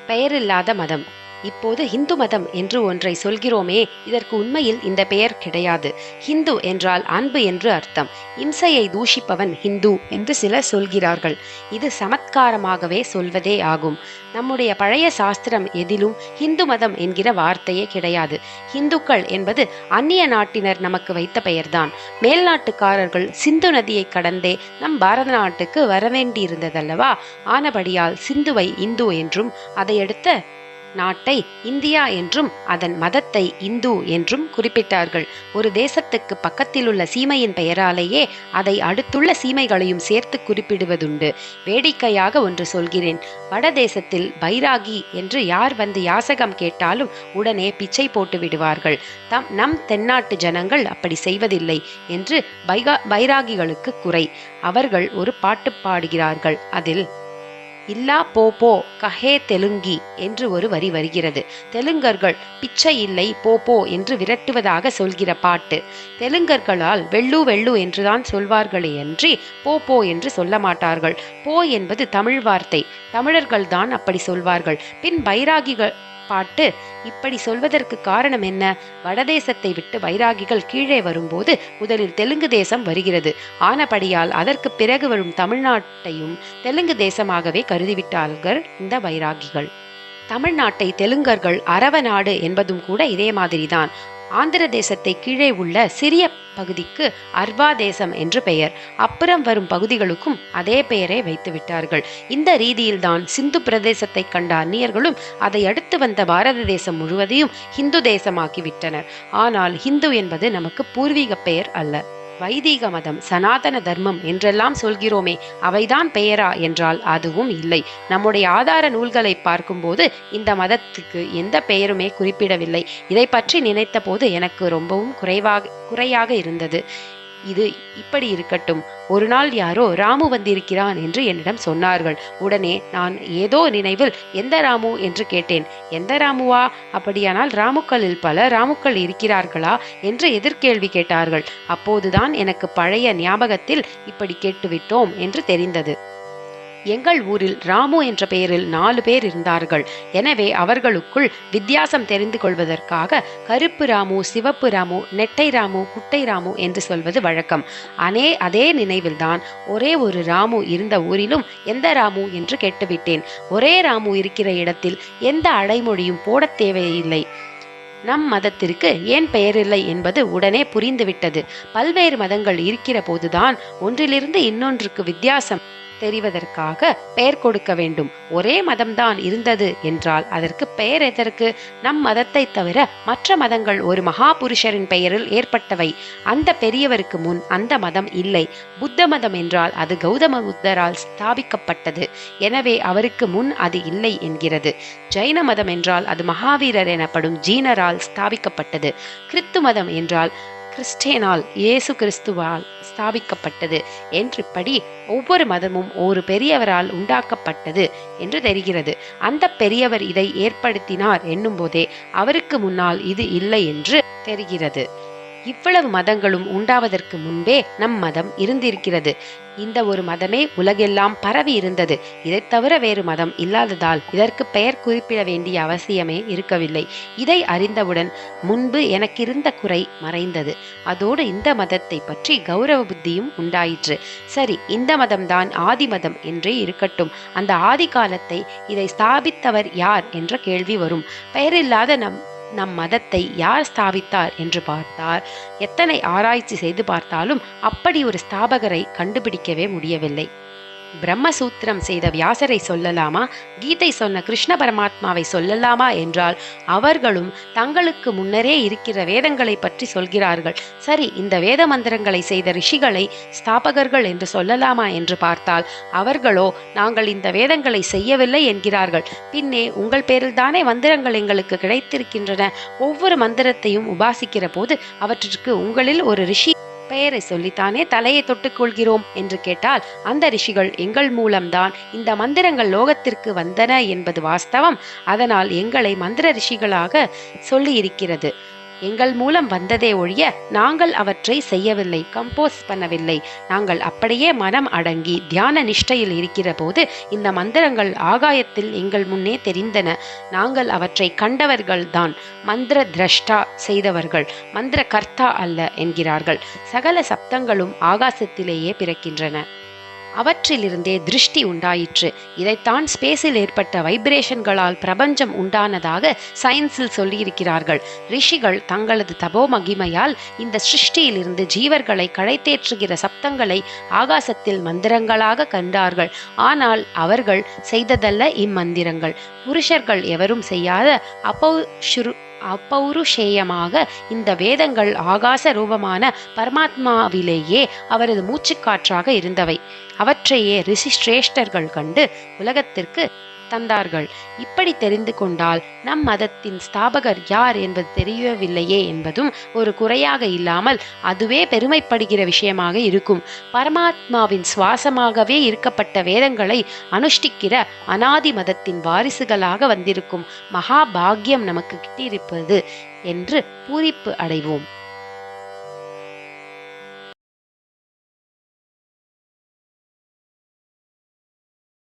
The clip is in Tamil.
பெயரில்லாத மதம். இப்போது ஹிந்து மதம் என்று ஒன்றை சொல்கிறோமே, இதற்கு உண்மையில் இந்த பெயர் கிடையாது. ஹிந்து என்றால் அன்பு என்று அர்த்தம். இம்சையை தூஷிப்பவன் ஹிந்து என்று சிலர் சொல்கிறார்கள். இது சமத்காரமாகவே சொல்வதே ஆகும். நம்முடைய பழைய சாஸ்திரம் எதிலும் ஹிந்து மதம் என்கிற வார்த்தையே கிடையாது. ஹிந்துக்கள் என்பது அந்நிய நாட்டினர் நமக்கு வைத்த பெயர்தான். மேல்நாட்டுக்காரர்கள் சிந்து நதியை கடந்தே நம் பாரத நாட்டுக்கு வரவேண்டியிருந்ததல்லவா? ஆனபடியால் சிந்துவை இந்து என்றும், அதையடுத்த நாட்டை இந்தியா என்றும், அதன் மதத்தை இந்து என்றும் குறிப்பிட்டார்கள். ஒரு தேசத்துக்கு பக்கத்திலுள்ள சீமையின் பெயராலேயே அதை அடுத்துள்ள சீமைகளையும் சேர்த்து குறிப்பிடுவதுண்டு. வேடிக்கையாக ஒன்று சொல்கிறேன். வடதேசத்தில் பைராகி என்று யார் வந்து யாசகம் கேட்டாலும் உடனே பிச்சை போட்டு விடுவார்கள். நம் தென்னாட்டு ஜனங்கள் அப்படி செய்வதில்லை என்று பைராகிகளுக்கு குறை. அவர்கள் ஒரு பாட்டு பாடுகிறார்கள். அதில் இல்லா போ போ கஹே தெலுங்கி என்று ஒரு வரி வருகிறது. தெலுங்கர்கள் பிச்சை இல்லை போ போ என்று விரட்டுவதாக சொல்கிற பாட்டு. தெலுங்கர்களால் வெள்ளு வெள்ளு என்றுதான் சொல்வார்களே அன்றி போ போ என்று சொல்ல மாட்டார்கள். போ என்பது தமிழ் வார்த்தை. தமிழர்கள் தான் அப்படி சொல்வார்கள். பின் பைராகிகள் பாட்டு இப்படி சொல்வதற்கு காரணம் என்ன? வடதேசத்தை விட்டு வைராகிகள் கீழே வரும்போது முதலில் தெலுங்கு தேசம் வருகிறது. ஆனபடியால் அதற்கு பிறகு வரும் தமிழ்நாட்டையும் தெலுங்கு தேசமாகவே கருதிவிட்டார்கள் இந்த வைராகிகள். தமிழ்நாட்டை தெலுங்கர்கள் அரவ நாடு என்பதும் கூட இதே மாதிரிதான். ஆந்திர தேசத்தை கீழே உள்ள சிறிய பகுதிக்கு அர்வா தேசம் என்று பெயர். அப்புறம் வரும் பகுதிகளுக்கும் அதே பெயரை வைத்து விட்டார்கள். இந்த ரீதியில்தான் சிந்து பிரதேசத்தை கண்ட அந்நியர்களும் அதை அடுத்து வந்த பாரத தேசம் முழுவதையும் ஹிந்து தேசமாக்கிவிட்டனர். ஆனால் ஹிந்து என்பது நமக்கு பூர்வீக பெயர் அல்ல. வைதிக மதம், சனாதன தர்மம் என்றெல்லாம் சொல்கிறோமே, அவைதான் பெயரா என்றால் அதுவும் இல்லை. நம்முடைய ஆதார நூல்களை பார்க்கும்போது இந்த மதத்துக்கு எந்த பெயருமே குறிப்பிடவில்லை. இதை பற்றி நினைத்த போது எனக்கு ரொம்பவும் குறையாக இருந்தது. இது இப்படி இருக்கட்டும். ஒரு நாள் யாரோ ராமு வந்திருக்கிறான் என்று என்னிடம் சொன்னார்கள். உடனே நான் ஏதோ நினைவில் எந்த ராமு என்று கேட்டேன். எந்த ராமுவா? அப்படியானால் ராமுக்களில் பல ராமுக்கள் இருக்கிறார்களா என்று எதிர்கேள்வி கேட்டார்கள். அப்போதுதான் எனக்கு பழைய ஞாபகத்தில் இப்படி கேட்டுவிட்டோம் என்று தெரிந்தது. எங்கள் ஊரில் ராமு என்ற பெயரில் 4 பேர் இருந்தார்கள். எனவே அவர்களுக்குள் வித்தியாசம் தெரிந்து கொள்வதற்காக கருப்பு ராமு, சிவப்பு ராமு, நெட்டை ராமு, குட்டை ராமு என்று சொல்வது வழக்கம். அதே நினைவில்தான் ஒரே ஒரு ராமு இருந்த ஊரிலும் எந்த ராமு என்று கேட்டுவிட்டேன். ஒரே ராமு இருக்கிற இடத்தில் எந்த அடைமொழியும் போட தேவையில்லை. நம் மதத்திற்கு ஏன் பெயரில்லை என்பது உடனே புரிந்துவிட்டது. பல்வேறு மதங்கள் இருக்கிற போதுதான் ஒன்றிலிருந்து இன்னொன்றுக்கு வித்தியாசம் தெரிவதற்காக பெயர் கொடுக்க வேண்டும். ஒரே மதம்தான் இருந்தது என்றால் அதற்கு பெயர் எதற்கு? நம் மதத்தை தவிர மற்ற மதங்கள் ஒரு மகா புருஷரின் பெயரில் ஏற்பட்டவை. அந்த பெரியவருக்கு முன் அந்த மதம் இல்லை. புத்த மதம் என்றால் அது கௌதம புத்தரால் ஸ்தாபிக்கப்பட்டது. எனவே அவருக்கு முன் அது இல்லை என்கிறது. ஜைன மதம் என்றால் அது மகாவீரர் எனப்படும் ஜீனரால் ஸ்தாபிக்கப்பட்டது. கிறிஸ்து மதம் என்றால் கிறிஸ்டேனால் இயேசு கிறிஸ்துவால் ஸ்தாபிக்கப்பட்டது என்றிப்படி ஒவ்வொரு மதமும் ஒரு பெரியவரால் உண்டாக்கப்பட்டது என்று தெரிகிறது. அந்த பெரியவர் இதை ஏற்படுத்தினார் என்னும் போதே அவருக்கு முன்னால் இது இல்லை என்று தெரிகிறது. இவ்வளவு மதங்களும் உண்டாவதற்கு முன்பே நம் மதம் இருந்திருக்கிறது. இந்த ஒரு மதமே உலகெல்லாம் பரவி இருந்தது. இதை தவிர வேறு மதம் இல்லாததால் இதற்கு பெயர் குறிப்பிட வேண்டிய அவசியமே இருக்கவில்லை. இதை அறிந்தவுடன் முன்பு எனக்கிருந்த குறை மறைந்தது. அதோடு இந்த மதத்தை பற்றி கௌரவ புத்தியும் உண்டாயிற்று. சரி, இந்த மதம்தான் ஆதி மதம் என்றே இருக்கட்டும். அந்த ஆதி காலத்தை இதை ஸ்தாபித்தவர் யார் என்ற கேள்வி வரும். பெயரில்லாத நம் மதத்தை யார் ஸ்தாபித்தார் என்று பார்த்தார் எத்தனை ஆராய்ச்சி செய்து பார்த்தாலும் அப்படி ஒரு ஸ்தாபகரை கண்டுபிடிக்கவே முடியவில்லை. பிரம்மசூத்திரம் செய்த வியாசரை சொல்லலாமா? கீதை சொன்ன கிருஷ்ண பரமாத்மாவை சொல்லலாமா என்றால் அவர்களும் தங்களுக்கு முன்னரே இருக்கிற வேதங்களை பற்றி சொல்கிறார்கள். சரி, இந்த வேத மந்திரங்களை செய்த ரிஷிகளை ஸ்தாபகர்கள் என்று சொல்லலாமா என்று பார்த்தால் அவர்களோ நாங்கள் இந்த வேதங்களை செய்யவில்லை என்கிறார்கள். பின்னே உங்கள் பேரில் தானே மந்திரங்கள் எங்களுக்கு கிடைத்திருக்கின்றன. ஒவ்வொரு மந்திரத்தையும் உபாசிக்கிற போது அவற்றிற்கு உங்களில் ஒரு ரிஷி பெயரை சொல்லித்தானே தலையை தொட்டுக் கொள்கிறோம் என்று கேட்டால் அந்த ரிஷிகள் எங்கள் மூலம்தான் இந்த மந்திரங்கள் லோகத்திற்கு வந்தன என்பது வாஸ்தவம். அதனால் எங்களை மந்திர ரிஷிகளாக சொல்லி இருக்கிறது. எங்கள் மூலம் வந்ததே ஒழிய நாங்கள் அவற்றை செய்யவில்லை, கம்போஸ் பண்ணவில்லை. நாங்கள் அப்படியே மனம் அடங்கி தியான நிஷ்டையில் இருக்கிற போது இந்த மந்திரங்கள் ஆகாயத்தில் எங்கள் முன்னே தெரிந்தன. நாங்கள் அவற்றை கண்டவர்கள்தான், மந்திர திரஷ்டா செய்தவர்கள், மந்திர கர்த்தா அல்ல என்கிறார்கள். சகல சப்தங்களும் ஆகாசத்திலேயே பிறக்கின்றன. அவற்றிலிருந்தே திருஷ்டி உண்டாயிற்று. இதைத்தான் ஸ்பேஸில் ஏற்பட்ட வைப்ரேஷன்களால் பிரபஞ்சம் உண்டானதாக சயின்ஸில் சொல்லியிருக்கிறார்கள். ரிஷிகள் தங்களது தபோ மகிமையால் இந்த சிருஷ்டியிலிருந்து ஜீவர்களை கடைத்தேற்றுகிற சப்தங்களை ஆகாசத்தில் மந்திரங்களாக கண்டார்கள். ஆனால் அவர்கள் செய்ததல்ல இம்மந்திரங்கள். புருஷர்கள் எவரும் செய்யாத அப்பௌருஷேயமாக இந்த வேதங்கள் ஆகாச ரூபமான பரமாத்மாவிலேயே அவரது மூச்சுக்காற்றாக இருந்தவை. அவற்றையே ரிஷி சிரேஷ்டர்கள் கண்டு உலகத்திற்கு தந்தார்கள். இப்படி தெரிந்து கொண்டால் நம் மதத்தின் ஸ்தாபகர் யார் என்பது தெரியவில்லையே என்பதும் ஒரு குறையாக இல்லாமல் அதுவே பெருமைப்படுகிற விஷயமாக இருக்கும். பரமாத்மாவின் சுவாசமாகவே இருக்கப்பட்ட வேதங்களை அனுஷ்டிக்கிற அனாதி மதத்தின் வாரிசுகளாக வந்திருக்கும் மகாபாகியம் நமக்கு கிட்டியிருப்பது என்று பூரிப்பு அடைவோம்.